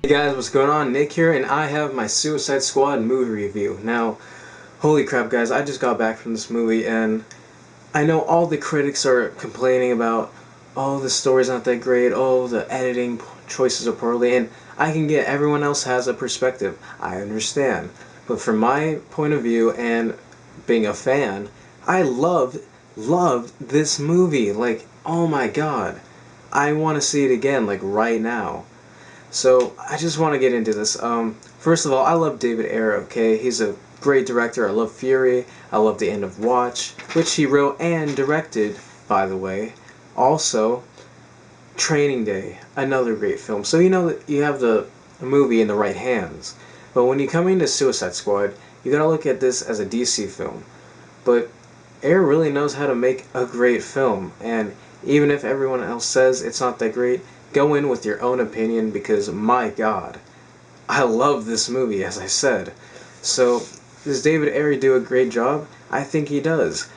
Hey guys, what's going on? Nick here, and I have my Suicide Squad movie review. Now, holy crap guys, I just got back from this movie, and I know all the critics are complaining about, oh, the story's not that great, oh, the editing choices are poorly, and I can get everyone else has a perspective. I understand. But from my point of view, and being a fan, I loved this movie. Like, oh my god. I want to see it again, like, right now. So I just want to get into this. First of all, I love David Ayer. Okay, he's a great director. I love Fury. I love The End of Watch, which he wrote and directed, by the way. Also, Training Day, another great film. So you know that you have the movie in the right hands. But when you come into Suicide Squad, you gotta look at this as a DC film. But Ayer really knows how to make a great film, and even if everyone else says it's not that great, go in with your own opinion because my god, I love this movie, as I said. So, does David Ayer do a great job? I think he does.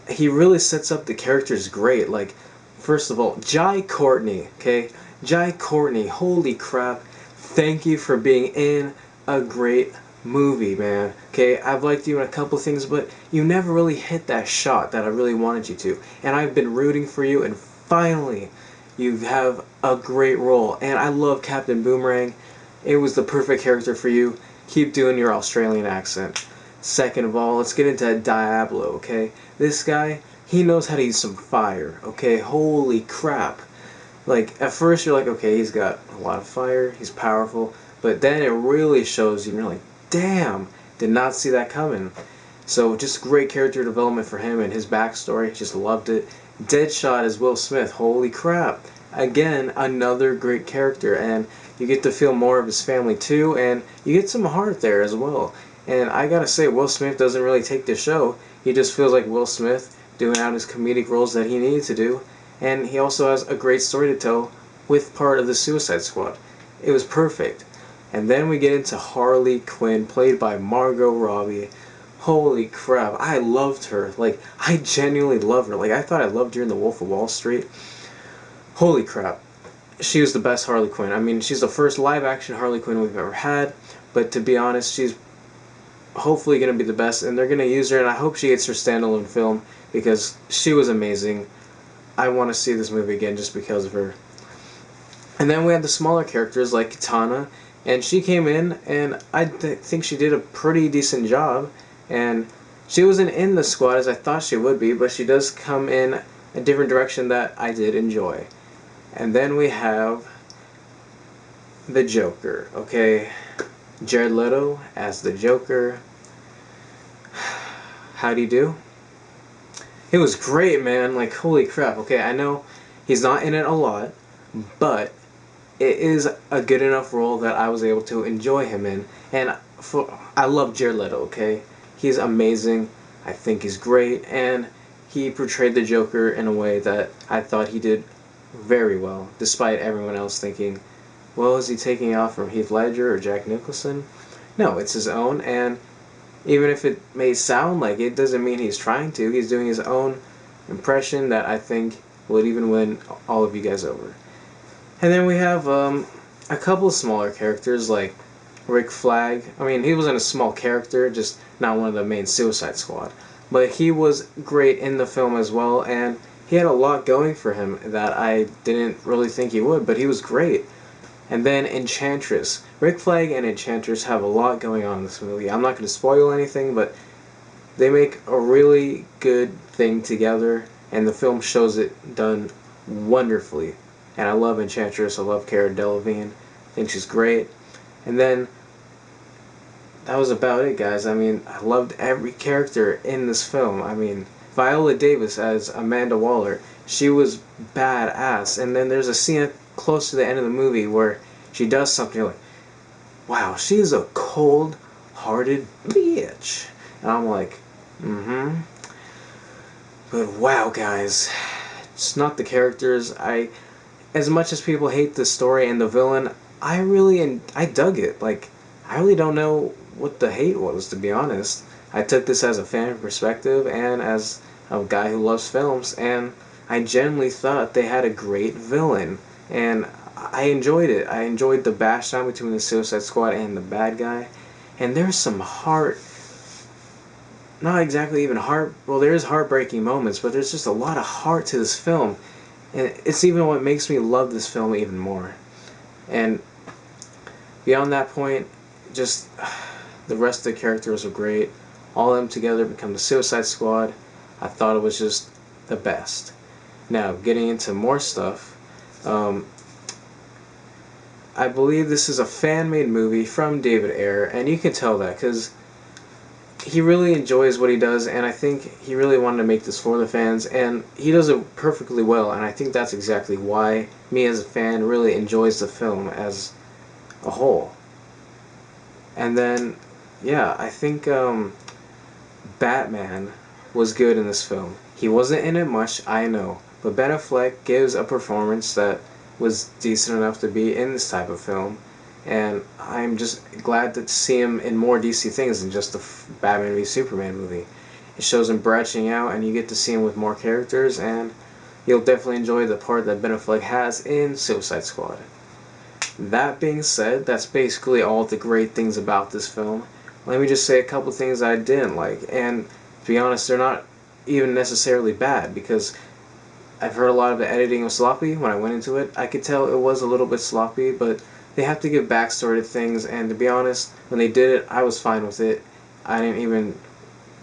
He really sets up the characters great. Like, first of all, Jai Courtney, okay? Jai Courtney, holy crap. Thank you for being in a great movie, man. Okay, I've liked you in a couple things, but you never really hit that shot that I really wanted you to. And I've been rooting for you, and finally, you have a great role. And I love Captain Boomerang. It was the perfect character for you. Keep doing your Australian accent. Second of all, let's get into Diablo, okay? This guy, he knows how to use some fire, okay? Holy crap. Like, at first you're like, okay, he's got a lot of fire, he's powerful, but then it really shows you, and you're like, damn, did not see that coming. So, just great character development for him and his backstory, just loved it. Deadshot as Will Smith, holy crap. Again, another great character, and you get to feel more of his family too, and you get some heart there as well. And I gotta say, Will Smith doesn't really take the show. He just feels like Will Smith doing out his comedic roles that he needs to do. And he also has a great story to tell with part of the Suicide Squad. It was perfect. And then we get into Harley Quinn, played by Margot Robbie. Holy crap, I loved her. Like, I genuinely love her. Like, I thought I loved her in The Wolf of Wall Street. Holy crap. She was the best Harley Quinn. I mean, she's the first live-action Harley Quinn we've ever had. But to be honest, she's hopefully going to be the best. And they're going to use her, and I hope she gets her standalone film because she was amazing. I want to see this movie again just because of her. And then we had the smaller characters like Katana, and she came in, and I think she did a pretty decent job. And she wasn't in the squad as I thought she would be, but she does come in a different direction that I did enjoy. And then we have the Joker, okay? Jared Leto as the Joker. How'd he do? It was great, man. Like, holy crap. Okay, I know he's not in it a lot, but it is a good enough role that I was able to enjoy him in. And I love Jared Leto, okay? He's amazing. I think he's great, and he portrayed the Joker in a way that I thought he did very well, despite everyone else thinking, well, is he taking off from Heath Ledger or Jack Nicholson? No, it's his own, and even if it may sound like it, doesn't mean he's trying to. He's doing his own impression that I think would even win all of you guys over. And then we have a couple of smaller characters like Rick Flag. I mean, he wasn't a small character, just not one of the main Suicide Squad. But he was great in the film as well, and he had a lot going for him that I didn't really think he would, but he was great. And then Enchantress. Rick Flag and Enchantress have a lot going on in this movie. I'm not going to spoil anything, but they make a really good thing together, and the film shows it done wonderfully. And I love Enchantress. I love Cara Delevingne. I think she's great. And then that was about it, guys. I mean, I loved every character in this film. I mean, Viola Davis as Amanda Waller, she was badass. And then there's a scene close to the end of the movie where she does something like, wow, she's a cold-hearted bitch. And I'm like, But wow, guys, it's not the characters. As much as people hate the story and the villain, I dug it. Like, I really don't know what the hate was, to be honest. I took this as a fan perspective and as a guy who loves films, and I genuinely thought they had a great villain. And I enjoyed it. I enjoyed the bash down between the Suicide Squad and the bad guy. And there's some not exactly even well, there's heartbreaking moments, but there's just a lot of heart to this film. And it's even what makes me love this film even more. And beyond that point, just the rest of the characters are great. All of them together become the Suicide Squad. I thought it was just the best. Now, getting into more stuff, I believe this is a fan-made movie from David Ayer, and you can tell that because he really enjoys what he does, and I think he really wanted to make this for the fans, and he does it perfectly well, and I think that's exactly why me as a fan really enjoys the film as a whole. And then, yeah, I think Batman was good in this film. He wasn't in it much, I know, but Ben Affleck gives a performance that was decent enough to be in this type of film, and I'm just glad to see him in more DC things than just the Batman v Superman movie. It shows him branching out, and you get to see him with more characters, and you'll definitely enjoy the part that Ben Affleck has in Suicide Squad. That being said, that's basically all the great things about this film. Let me just say a couple things I didn't like, and to be honest, they're not even necessarily bad, because I've heard a lot of the editing was sloppy. When I went into it, I could tell it was a little bit sloppy, but they have to give backstory to things, and to be honest, when they did it, I was fine with it. I didn't even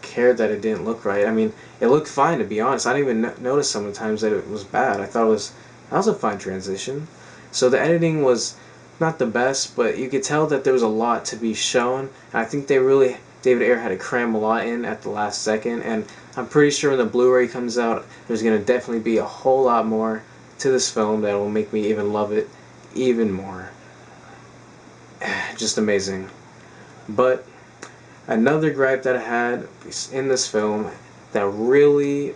care that it didn't look right. I mean, it looked fine, to be honest. I didn't even notice sometimes that it was bad. I thought that was a fine transition. So the editing was not the best, but you could tell that there was a lot to be shown, and I think David Ayer had to cram a lot in at the last second, and I'm pretty sure when the Blu-ray comes out, there's going to definitely be a whole lot more to this film that will make me even love it even more. Just amazing. But another gripe that I had in this film that really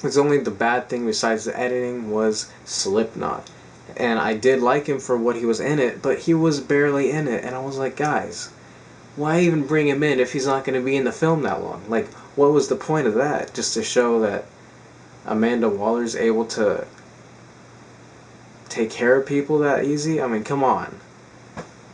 was only the bad thing besides the editing was Slipknot. And I did like him for what he was in it, but he was barely in it, and I was like, guys, why even bring him in if he's not going to be in the film that long? Like, what was the point of that? Just to show that Amanda Waller's able to take care of people that easy? I mean, come on.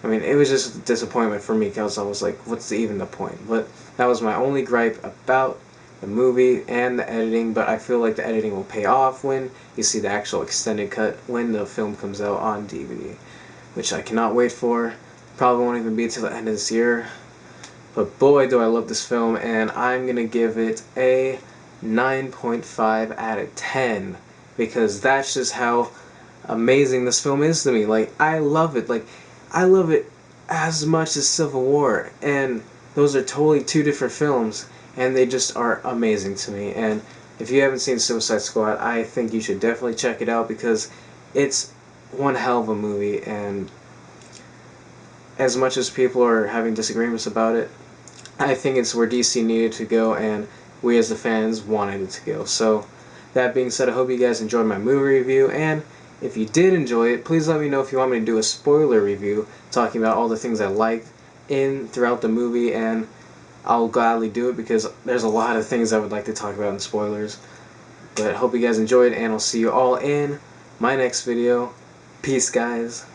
I mean, it was just a disappointment for me because I was like, what's even the point? But that was my only gripe about the movie and the editing, but I feel like the editing will pay off when you see the actual extended cut when the film comes out on DVD, which I cannot wait for. Probably won't even be till the end of this year. But boy, do I love this film, and I'm going to give it a 9.5 out of 10 because that's just how amazing this film is to me. Like, I love it. Like, I love it as much as Civil War, and those are totally two different films, and they just are amazing to me. And if you haven't seen Suicide Squad, I think you should definitely check it out because it's one hell of a movie, and as much as people are having disagreements about it, I think it's where DC needed to go, and we as the fans wanted it to go. So, that being said, I hope you guys enjoyed my movie review, and if you did enjoy it, please let me know if you want me to do a spoiler review talking about all the things I liked throughout the movie, and I'll gladly do it because there's a lot of things I would like to talk about in spoilers. But I hope you guys enjoyed, and I'll see you all in my next video. Peace, guys.